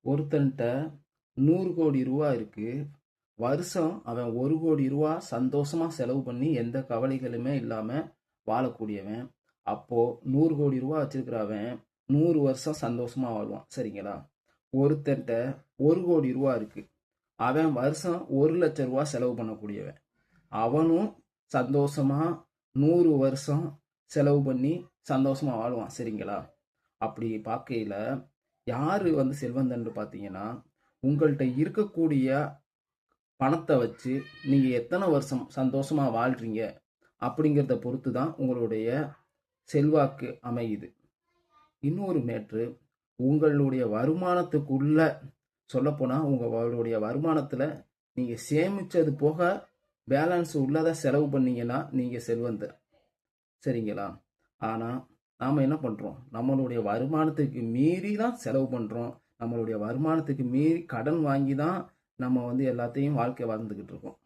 ஒருத்தன்ட்ட 100 கோடி ரூபா இருக்கு. வருஷம் அவன் 1 கோடி ரூபா சந்தோஷமா செலவு பண்ணி எந்த கவலைகளுமே இல்லாம வாழக்கூடியவன். அப்போ 100 கோடி ரூபா வச்சிருக்கிறவன் 100 வருஷம் சந்தோஷமா வாழ்வான். சரிங்களா? ஒருத்தன்ட்ட 1 கோடி ரூபா இருக்கு. அவன் வருஷம் 1 லட்சம் ரூபா செலவு பண்ணக்கூடியவன். அவனும் சந்தோஷமா 100 வருஷம் செலவு பண்ணி சந்தோஷமா வாழ்வான். சரிங்களா? அப்படி பார்க்கையில யாரு செல்வந்தன்னு பார்த்தீங்கன்னா, உங்கள்கிட்ட இருக்கக்கூடிய பணத்தை வச்சு நீங்க எத்தனை வருஷம் சந்தோஷமா வாழ்றீங்க அப்படிங்கிறத பொறுத்து தான் உங்களுடைய செல்வாக்கு அமையுது. இன்னொரு மேட்ரு, உங்களுடைய வருமானத்துக்குள்ள சொல்லப்போனா உங்களுடைய வருமானத்துல நீங்க சேமிச்சது போக பேலன்ஸ் உள்ளதை செலவு பண்ணீங்கன்னா நீங்க செல்வந்தர். சரிங்களா? ஆனா நாம என்ன பண்றோம்? நம்மளுடைய வருமானத்துக்கு மீறி தான் செலவு பண்றோம். நம்மளுடைய வருமானத்துக்கு மீறி கடன் வாங்கி தான் நம்ம எல்லாத்தையும் வாழ்க்கை வாழ்ந்துகிட்டு இருக்கோம்.